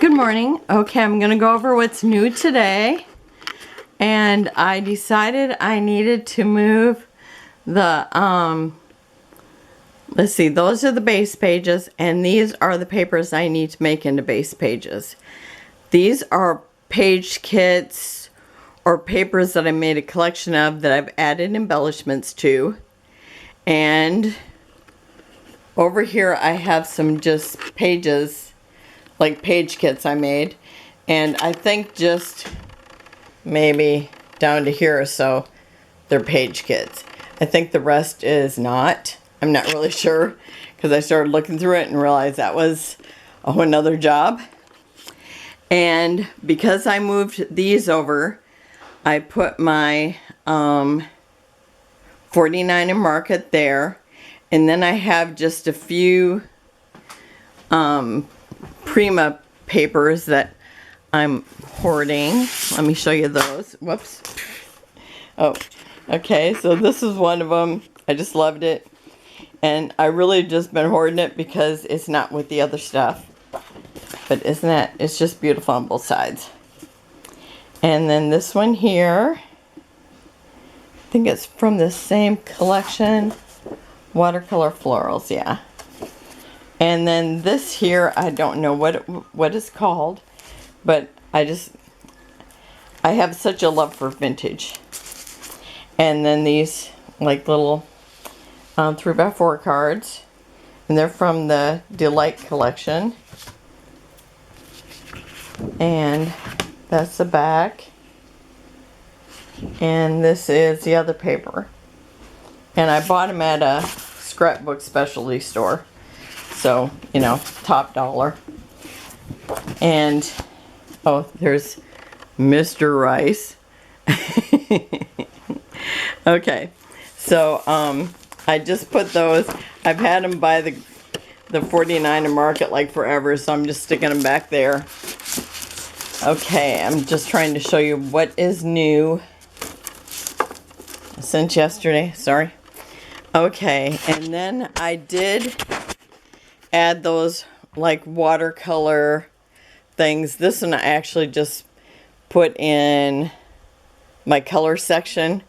Good morning. Okay, I'm gonna go over what's new today. And I decided I needed to move the, let's see, those are the base pages, and these are the papers I need to make into base pages. These are page kits or papers that I made a collection of that I've added embellishments to. And over here I have some just pages, like page kits I made. And I think just maybe down to here or so, they're page kits. I think the rest is not. I'm not really sure because I started looking through it and realized that was a whole nother job. And because I moved these over, I put my 49 and Market there. And then I have just a few Prima papers that I'm hoarding. Let me show you those. Whoops. Oh, okay. So this is one of them. I just loved it. And I really just been hoarding it because it's not with the other stuff. But isn't that, it's just beautiful on both sides. And then this one here, I think it's from the same collection. Watercolor Florals, yeah. And then this here, I don't know what it's called. But I have such a love for vintage. And then these like little 3x4 cards. And they're from the Delight collection. And that's the back. And this is the other paper. And I bought them at a Scrapbook specialty store. So, you know, top dollar. And oh, there's Mr. Rice. Okay, so I just put those. I've had them by the 49 and Market like forever, so I'm just sticking them back there. Okay, I'm just trying to show you what is new since yesterday. Sorry. Okay, and then I did add those like watercolor things. This one I actually just put in my color section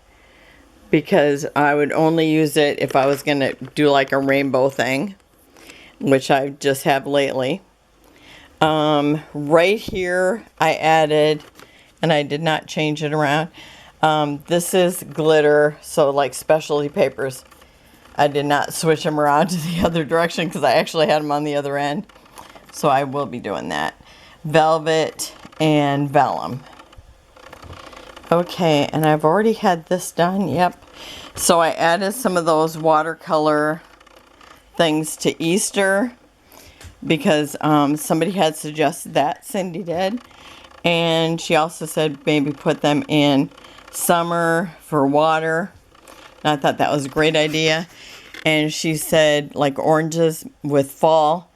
because I would only use it if I was going to do like a rainbow thing, which I just have lately. Right here I added, and I did not change it around, this is glitter, so like specialty papers. I did not switch them around to the other direction because I actually had them on the other end. So I will be doing that. Velvet and vellum. Okay, and I've already had this done. Yep. So I added some of those watercolor things to Easter because somebody had suggested that. Cindy did. And she also said maybe put them in summer for water. And I thought that was a great idea. And she said like oranges with fall.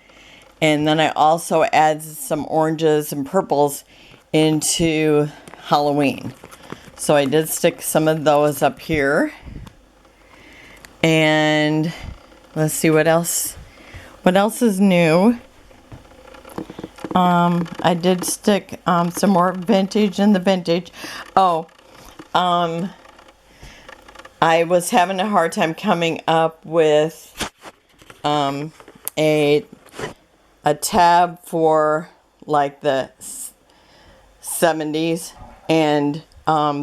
And then I also added some oranges and purples into Halloween. So I did stick some of those up here. And let's see what else. What else is new? I did stick some more vintage in the vintage. Oh, I was having a hard time coming up with a tab for like the 70s, and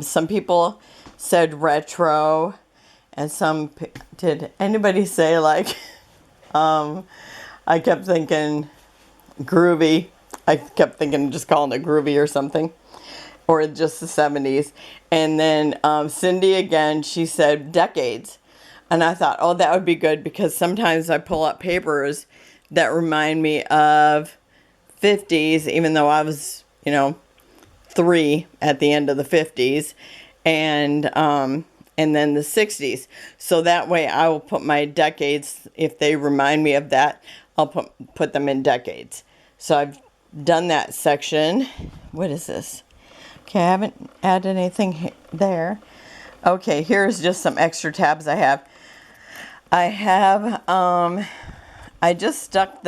some people said retro, and some did anybody say like I kept thinking groovy. I kept thinking just calling it groovy or something, or just the 70s. And then Cindy again, she said decades. And I thought, oh, that would be good because sometimes I pull up papers that remind me of 50s, even though I was, you know, 3 at the end of the 50s, and then the 60s. So that way I will put my decades, if they remind me of that, I'll put them in decades. So I've done that section. What is this? Okay, I haven't added anything there. Okay, here's just some extra tabs I have. I just stuck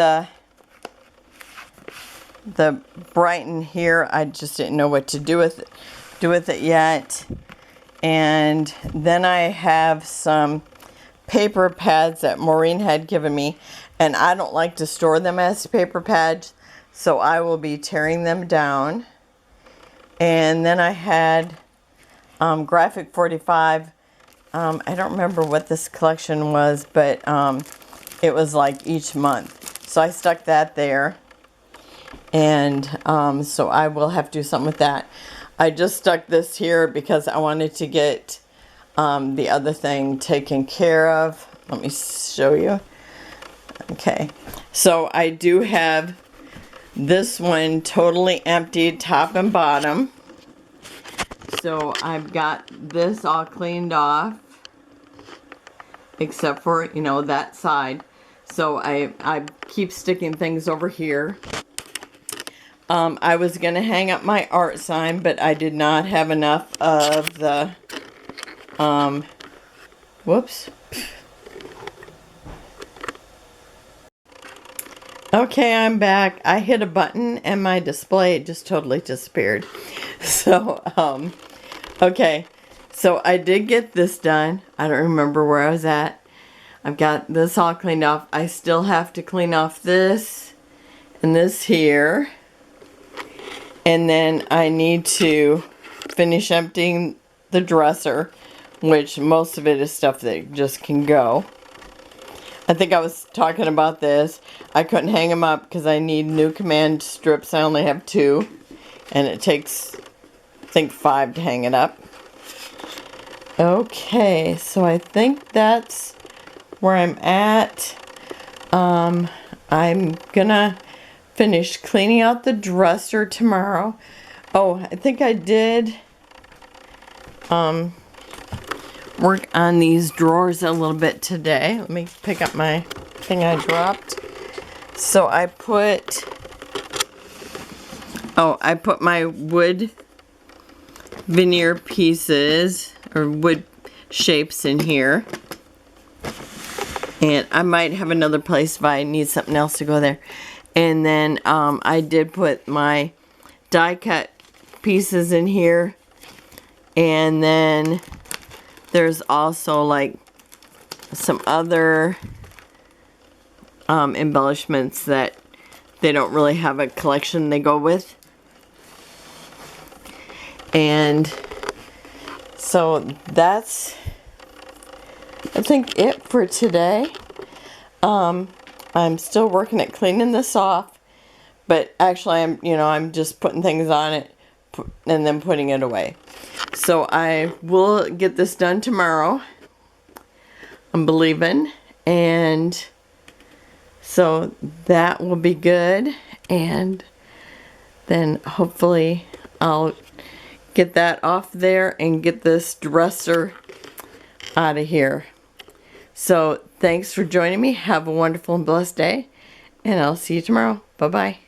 the Brighton here, I just didn't know what to do with it yet. And then I have some paper pads that Maureen had given me, and I don't like to store them as paper pads, so I will be tearing them down. And then I had Graphic 45. I don't remember what this collection was, but it was like each month. So I stuck that there. And so I will have to do something with that. I just stuck this here because I wanted to get the other thing taken care of. Let me show you. Okay. So I do have this one totally emptied top and bottom. So I've got this all cleaned off, except for, you know, that side. So I keep sticking things over here. I was going to hang up my art sign, but I did not have enough of the, whoops. Okay, I'm back. I hit a button and my display just totally disappeared. So, okay. So I did get this done. I don't remember where I was at. I've got this all cleaned off. I still have to clean off this and this here. And then I need to finish emptying the dresser, which most of it is stuff that just can go. I think I was talking about this. I couldn't hang them up because I need new command strips. I only have 2. And it takes, I think, 5 to hang it up. Okay, so I think that's where I'm at. I'm gonna finish cleaning out the dresser tomorrow. Oh, I think I did work on these drawers a little bit today. Let me pick up my thing I dropped. So I put my wood veneer pieces or wood shapes in here. And I might have another place if I need something else to go there. And then I did put my die cut pieces in here. And then there's also like some other embellishments that they don't really have a collection they go with. And so that's, I think, it for today. I'm still working at cleaning this off, but actually I'm just putting things on it and then putting it away. So I will get this done tomorrow, I'm believing, and so that will be good. And then hopefully I'll get that off there and get this dresser out of here. So thanks for joining me. Have a wonderful and blessed day, and I'll see you tomorrow. Bye-bye.